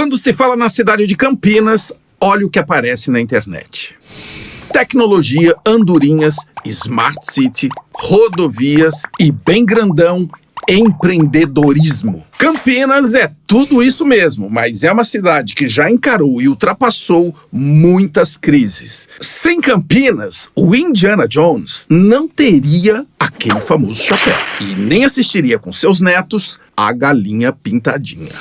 Quando se fala na cidade de Campinas, olha o que aparece na internet. Tecnologia, andorinhas, Smart City, rodovias e bem grandão, empreendedorismo. Campinas é tudo isso mesmo, mas é uma cidade que já encarou e ultrapassou muitas crises. Sem Campinas, o Indiana Jones não teria aquele famoso chapéu e nem assistiria com seus netos a Galinha Pintadinha.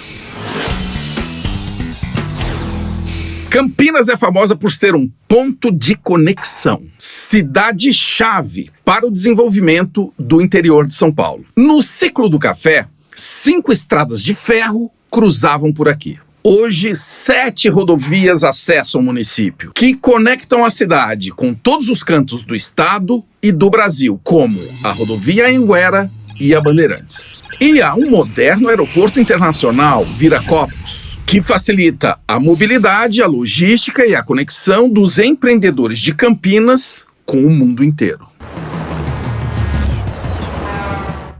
Campinas é famosa por ser um ponto de conexão, cidade-chave para o desenvolvimento do interior de São Paulo. No ciclo do café, 5 estradas de ferro cruzavam por aqui. Hoje, 7 rodovias acessam o município, que conectam a cidade com todos os cantos do estado e do Brasil, como a rodovia Anhanguera e a Bandeirantes. E há um moderno aeroporto internacional, Viracopos, que facilita a mobilidade, a logística e a conexão dos empreendedores de Campinas com o mundo inteiro.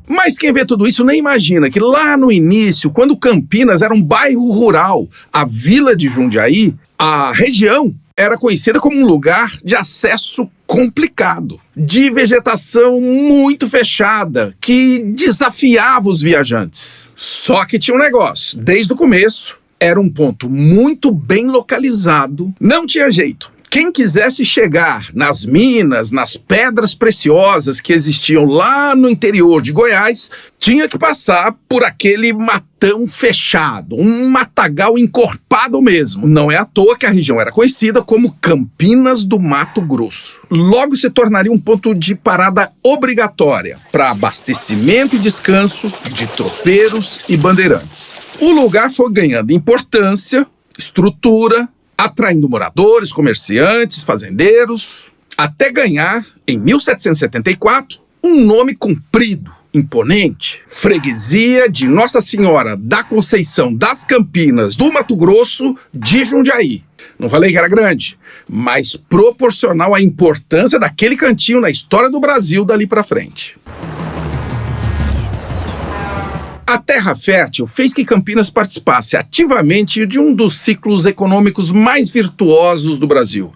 Mas quem vê tudo isso nem imagina que lá no início, quando Campinas era um bairro rural, a Vila de Jundiaí, a região era conhecida como um lugar de acesso complicado, de vegetação muito fechada, que desafiava os viajantes. Só que tinha um negócio, desde o começo, era um ponto muito bem localizado, não tinha jeito. Quem quisesse chegar nas minas, nas pedras preciosas que existiam lá no interior de Goiás, tinha que passar por aquele matão fechado, um matagal encorpado mesmo. Não é à toa que a região era conhecida como Campinas do Mato Grosso. Logo se tornaria um ponto de parada obrigatória para abastecimento e descanso de tropeiros e bandeirantes. O lugar foi ganhando importância, estrutura, atraindo moradores, comerciantes, fazendeiros, até ganhar, em 1774, um nome comprido, imponente: Freguesia de Nossa Senhora da Conceição das Campinas do Mato Grosso de Jundiaí. Não falei que era grande, mas proporcional à importância daquele cantinho na história do Brasil dali para frente. A terra fértil fez que Campinas participasse ativamente de um dos ciclos econômicos mais virtuosos do Brasil,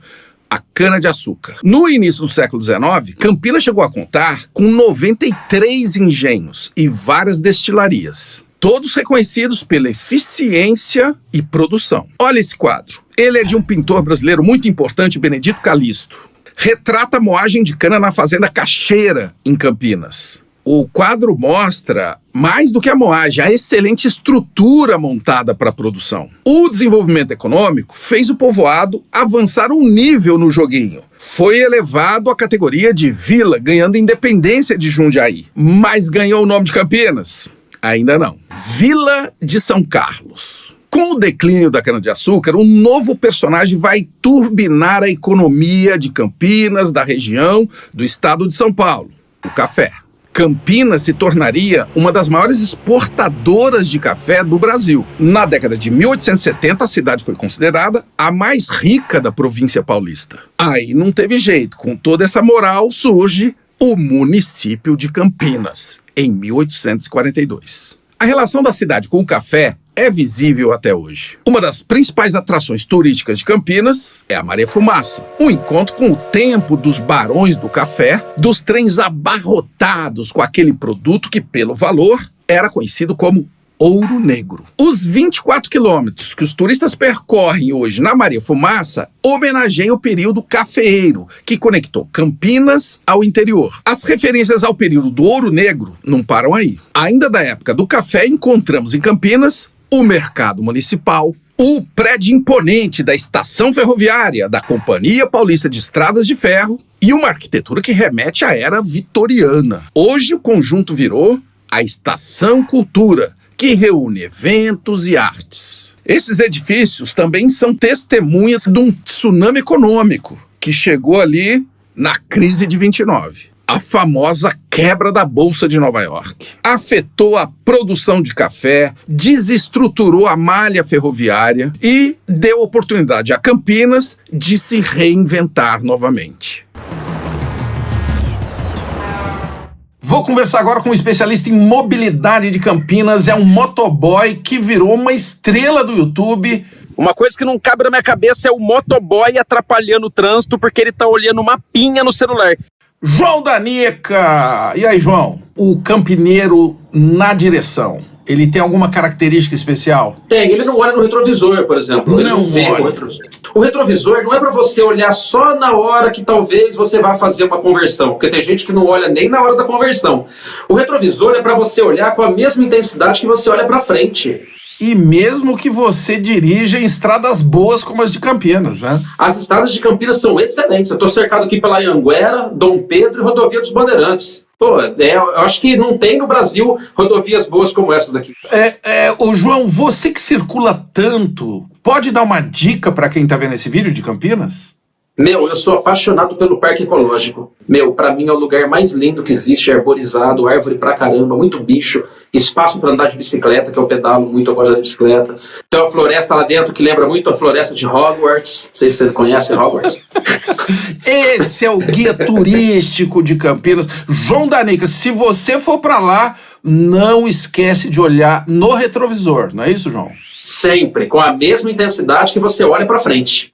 a cana-de-açúcar. No início do século XIX, Campinas chegou a contar com 93 engenhos e várias destilarias, todos reconhecidos pela eficiência e produção. Olha esse quadro. Ele é de um pintor brasileiro muito importante, Benedito Calixto. Retrata a moagem de cana na fazenda Cacheira, em Campinas. O quadro mostra, mais do que a moagem, a excelente estrutura montada para a produção. O desenvolvimento econômico fez o povoado avançar um nível no joguinho. Foi elevado à categoria de vila, ganhando independência de Jundiaí. Mas ganhou o nome de Campinas? Ainda não. Vila de São Carlos. Com o declínio da cana-de-açúcar, um novo personagem vai turbinar a economia de Campinas, da região, do estado de São Paulo: o café. Campinas se tornaria uma das maiores exportadoras de café do Brasil. Na década de 1870, a cidade foi considerada a mais rica da província paulista. Aí não teve jeito, com toda essa moral surge o município de Campinas, em 1842. A relação da cidade com o café é visível até hoje. Uma das principais atrações turísticas de Campinas é a Maria Fumaça, um encontro com o tempo dos barões do café, dos trens abarrotados com aquele produto que, pelo valor, era conhecido como Ouro Negro. Os 24 quilômetros que os turistas percorrem hoje na Maria Fumaça homenageiam o período cafeeiro, que conectou Campinas ao interior. As referências ao período do Ouro Negro não param aí. Ainda da época do café, encontramos em Campinas o mercado municipal, o prédio imponente da estação ferroviária da Companhia Paulista de Estradas de Ferro e uma arquitetura que remete à era vitoriana. Hoje o conjunto virou a Estação Cultura, que reúne eventos e artes. Esses edifícios também são testemunhas de um tsunami econômico que chegou ali na crise de 29. A famosa quebra da Bolsa de Nova York. Afetou a produção de café, desestruturou a malha ferroviária e deu oportunidade a Campinas de se reinventar novamente. Vou conversar agora com um especialista em mobilidade de Campinas, é um motoboy que virou uma estrela do YouTube. Uma coisa que não cabe na minha cabeça é o motoboy atrapalhando o trânsito porque ele tá olhando uma pinha no celular. João Danica! E aí, João? O campineiro na direção, ele tem alguma característica especial? Tem, ele não olha no retrovisor, por exemplo. Ele não vê o retrovisor. O retrovisor não é para você olhar só na hora que talvez você vá fazer uma conversão, porque tem gente que não olha nem na hora da conversão. O retrovisor é para você olhar com a mesma intensidade que você olha para frente. E mesmo que você dirija em estradas boas como as de Campinas, né? As estradas de Campinas são excelentes. Eu estou cercado aqui pela Anhanguera, Dom Pedro e Rodovia dos Bandeirantes. Pô, eu acho que não tem no Brasil rodovias boas como essas daqui. Ô João, você que circula tanto, pode dar uma dica para quem tá vendo esse vídeo de Campinas? Eu sou apaixonado pelo Parque Ecológico. Pra mim é o lugar mais lindo que existe, arborizado, árvore pra caramba, muito bicho, espaço pra andar de bicicleta, que eu pedalo muito, eu gosto de bicicleta. Tem uma floresta lá dentro que lembra muito a floresta de Hogwarts. Não sei se você conhece Hogwarts. Esse é o guia turístico de Campinas. João Danica, se você for pra lá, não esquece de olhar no retrovisor, não é isso, João? Sempre, com a mesma intensidade que você olha pra frente.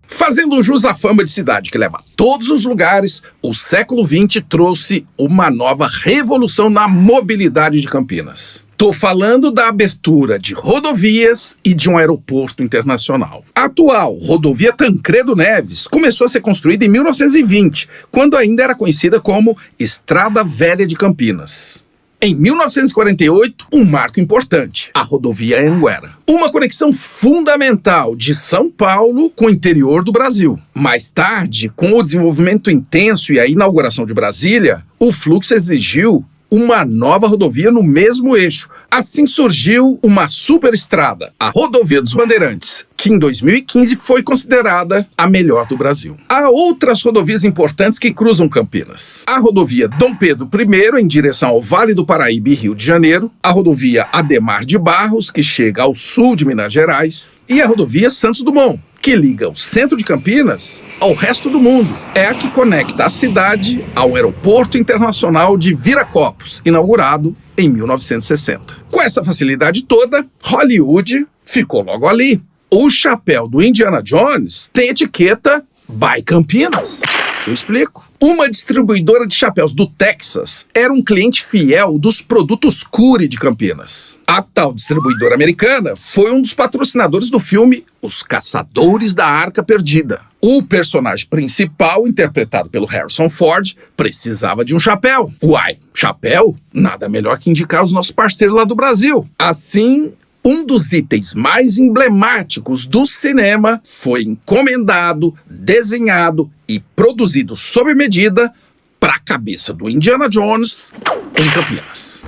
Fazendo jus à fama de cidade que leva a todos os lugares, o século XX trouxe uma nova revolução na mobilidade de Campinas. Tô falando da abertura de rodovias e de um aeroporto internacional. A atual rodovia Tancredo Neves começou a ser construída em 1920, quando ainda era conhecida como Estrada Velha de Campinas. Em 1948, um marco importante, a rodovia Anhanguera. Uma conexão fundamental de São Paulo com o interior do Brasil. Mais tarde, com o desenvolvimento intenso e a inauguração de Brasília, o fluxo exigiu uma nova rodovia no mesmo eixo. Assim surgiu uma superestrada, a Rodovia dos Bandeirantes, que em 2015 foi considerada a melhor do Brasil. Há outras rodovias importantes que cruzam Campinas. A rodovia Dom Pedro I, em direção ao Vale do Paraíba e Rio de Janeiro, a rodovia Ademar de Barros, que chega ao sul de Minas Gerais, e a rodovia Santos Dumont, que liga o centro de Campinas ao resto do mundo. É a que conecta a cidade ao Aeroporto Internacional de Viracopos, inaugurado em 1960. Com essa facilidade toda, Hollywood ficou logo ali. O chapéu do Indiana Jones tem etiqueta By Campinas. Eu explico. Uma distribuidora de chapéus do Texas era um cliente fiel dos produtos Cury de Campinas. A tal distribuidora americana foi um dos patrocinadores do filme Os Caçadores da Arca Perdida. O personagem principal, interpretado pelo Harrison Ford, precisava de um chapéu. Uai, chapéu? Nada melhor que indicar os nossos parceiros lá do Brasil. Assim, um dos itens mais emblemáticos do cinema foi encomendado, desenhado e produzido sob medida para a cabeça do Indiana Jones em Campinas.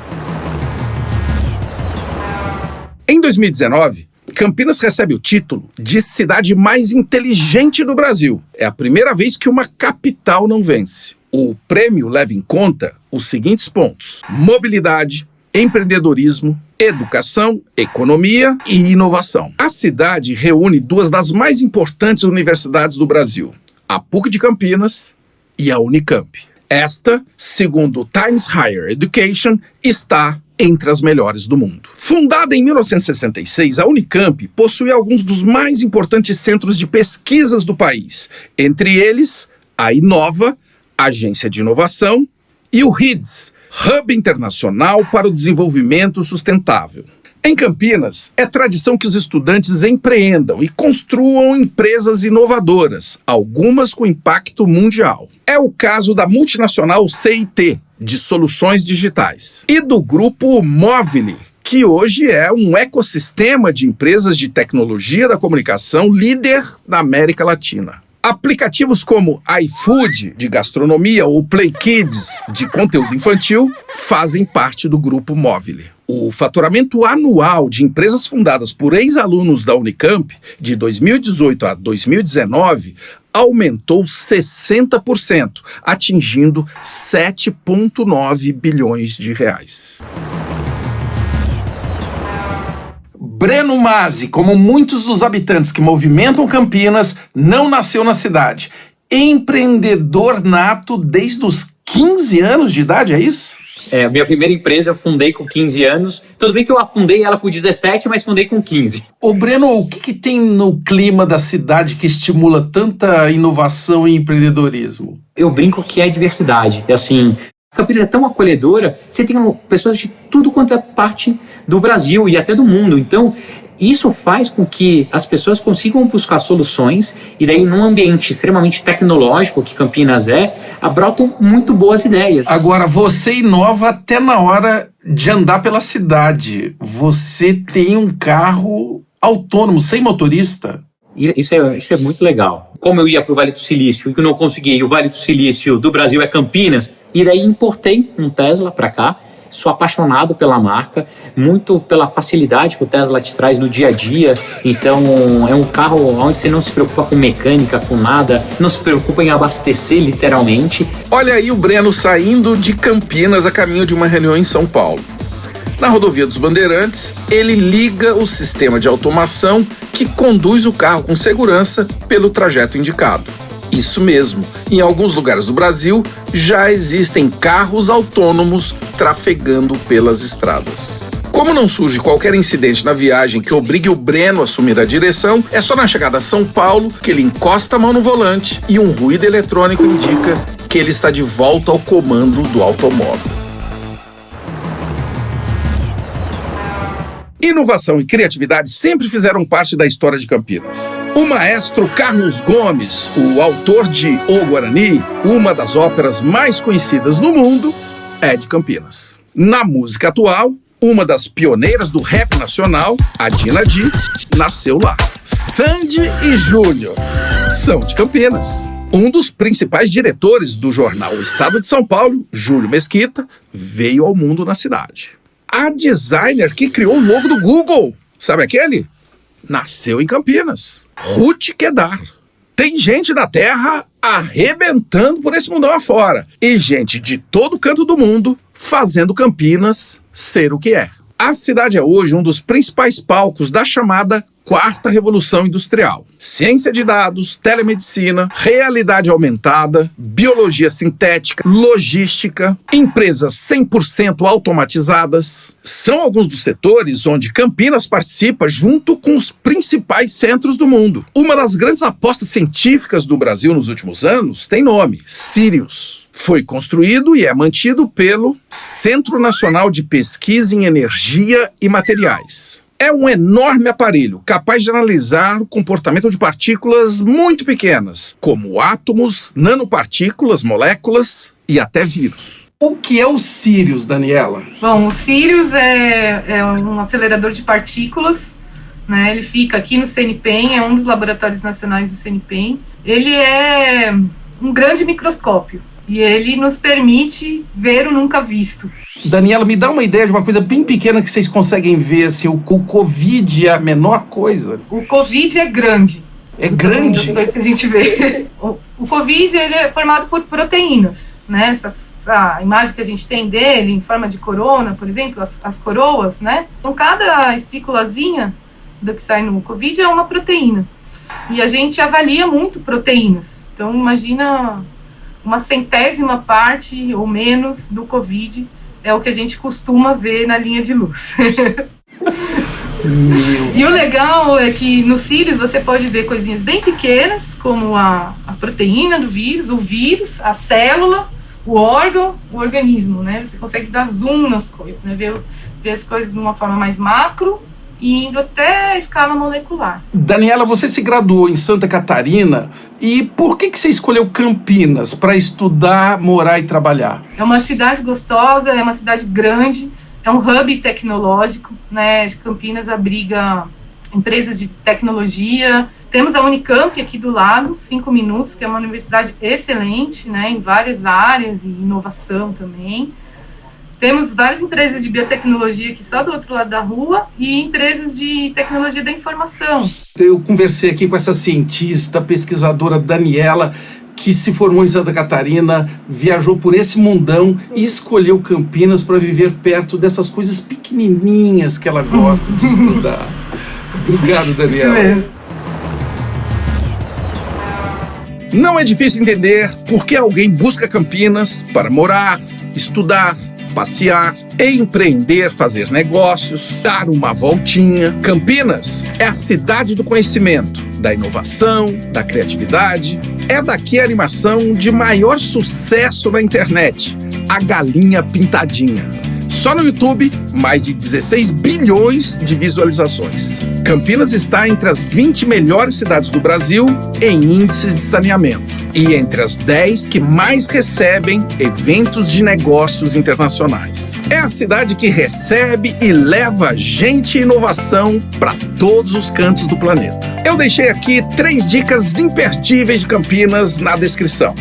Em 2019, Campinas recebe o título de cidade mais inteligente do Brasil. É a primeira vez que uma capital não vence. O prêmio leva em conta os seguintes pontos: mobilidade, empreendedorismo, educação, economia e inovação. A cidade reúne duas das mais importantes universidades do Brasil, a PUC de Campinas e a Unicamp. Esta, segundo o Times Higher Education, está entre as melhores do mundo. Fundada em 1966, a Unicamp possui alguns dos mais importantes centros de pesquisas do país, entre eles a Inova, Agência de Inovação, e o RIDS, Hub Internacional para o Desenvolvimento Sustentável. Em Campinas, é tradição que os estudantes empreendam e construam empresas inovadoras, algumas com impacto mundial. É o caso da multinacional CIT, de soluções digitais, e do grupo Movile, que hoje é um ecossistema de empresas de tecnologia da comunicação líder da América Latina. Aplicativos como iFood, de gastronomia, ou Play Kids, de conteúdo infantil, fazem parte do grupo Movile. O faturamento anual de empresas fundadas por ex-alunos da Unicamp, de 2018 a 2019, aumentou 60%, atingindo 7,9 bilhões de reais. Breno Masi, como muitos dos habitantes que movimentam Campinas, não nasceu na cidade. Empreendedor nato desde os 15 anos de idade, é isso? Minha primeira empresa eu fundei com 15 anos. Tudo bem que eu afundei ela com 17, mas fundei com 15. Ô Breno, o que tem no clima da cidade que estimula tanta inovação e empreendedorismo? Eu brinco que é diversidade. Assim, Campinas é tão acolhedora, você tem pessoas de tudo quanto é parte do Brasil e até do mundo. Então, isso faz com que as pessoas consigam buscar soluções e daí num ambiente extremamente tecnológico, que Campinas brotam muito boas ideias. Agora, você inova até na hora de andar pela cidade. Você tem um carro autônomo, sem motorista. Isso é muito legal. Como eu ia para o Vale do Silício e não consegui, e o Vale do Silício do Brasil é Campinas, e daí importei um Tesla para cá. Sou apaixonado pela marca, muito pela facilidade que o Tesla te traz no dia a dia. Então é um carro onde você não se preocupa com mecânica, com nada, não se preocupa em abastecer literalmente. Olha aí o Breno saindo de Campinas a caminho de uma reunião em São Paulo. Na rodovia dos Bandeirantes, ele liga o sistema de automação que conduz o carro com segurança pelo trajeto indicado. Isso mesmo, em alguns lugares do Brasil já existem carros autônomos trafegando pelas estradas. Como não surge qualquer incidente na viagem que obrigue o Breno a assumir a direção, é só na chegada a São Paulo que ele encosta a mão no volante e um ruído eletrônico indica que ele está de volta ao comando do automóvel. Inovação e criatividade sempre fizeram parte da história de Campinas. O maestro Carlos Gomes, o autor de O Guarani, uma das óperas mais conhecidas no mundo, é de Campinas. Na música atual, uma das pioneiras do rap nacional, a Dina Di, nasceu lá. Sandy e Júnior são de Campinas. Um dos principais diretores do jornal O Estado de São Paulo, Júlio Mesquita, veio ao mundo na cidade. A designer que criou o logo do Google, sabe aquele? Nasceu em Campinas. Ruth Kedar. Tem gente da terra arrebentando por esse mundão afora. E gente de todo canto do mundo fazendo Campinas ser o que é. A cidade é hoje um dos principais palcos da chamada Quarta Revolução Industrial. Ciência de dados, telemedicina, realidade aumentada, biologia sintética, logística, empresas 100% automatizadas. São alguns dos setores onde Campinas participa junto com os principais centros do mundo. Uma das grandes apostas científicas do Brasil nos últimos anos tem nome: Sirius. Foi construído e é mantido pelo Centro Nacional de Pesquisa em Energia e Materiais. É um enorme aparelho capaz de analisar o comportamento de partículas muito pequenas, como átomos, nanopartículas, moléculas e até vírus. O que é o Sirius, Daniela? Bom, o Sirius é um acelerador de partículas, né? Ele fica aqui no CNPEM, é um dos laboratórios nacionais do CNPEM. Ele é um grande microscópio e ele nos permite ver o nunca visto. Daniela, me dá uma ideia de uma coisa bem pequena que vocês conseguem ver, assim, o Covid é a menor coisa? O Covid é grande. É grande? Das coisas que a gente vê. O Covid, ele é formado por proteínas, né? Essa imagem que a gente tem dele em forma de corona, por exemplo, as coroas, né? Então, cada espículazinha do que sai no Covid é uma proteína. E a gente avalia muito proteínas. Então, imagina uma 100ª parte ou menos do Covid é o que a gente costuma ver na linha de luz. E o legal é que no Sirius você pode ver coisinhas bem pequenas, como a proteína do vírus, o vírus, a célula, o órgão, o organismo, né? Você consegue dar zoom nas coisas, né? Ver as coisas de uma forma mais macro e indo até a escala molecular. Daniela, você se graduou em Santa Catarina e por que você escolheu Campinas para estudar, morar e trabalhar? É uma cidade gostosa, é uma cidade grande, é um hub tecnológico, né? Campinas abriga empresas de tecnologia. Temos a Unicamp aqui do lado, 5 minutos, que é uma universidade excelente, né? Em várias áreas e inovação também. Temos várias empresas de biotecnologia aqui só do outro lado da rua e empresas de tecnologia da informação. Eu conversei aqui com essa cientista, pesquisadora Daniela, que se formou em Santa Catarina, viajou por esse mundão e escolheu Campinas para viver perto dessas coisas pequenininhas que ela gosta de estudar. Obrigado, Daniela. Isso mesmo. Não é difícil entender por que alguém busca Campinas para morar, estudar, passear, empreender, fazer negócios, dar uma voltinha. Campinas é a cidade do conhecimento, da inovação, da criatividade. É daqui a animação de maior sucesso na internet, a Galinha Pintadinha. Só no YouTube, mais de 16 bilhões de visualizações. Campinas está entre as 20 melhores cidades do Brasil em índice de saneamento e entre as 10 que mais recebem eventos de negócios internacionais. É a cidade que recebe e leva gente e inovação para todos os cantos do planeta. Eu deixei aqui 3 dicas imperdíveis de Campinas na descrição.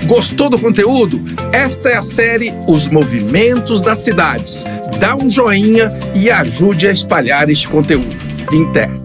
Gostou do conteúdo? Esta é a série Os Movimentos das Cidades. Dá um joinha e ajude a espalhar este conteúdo. Até!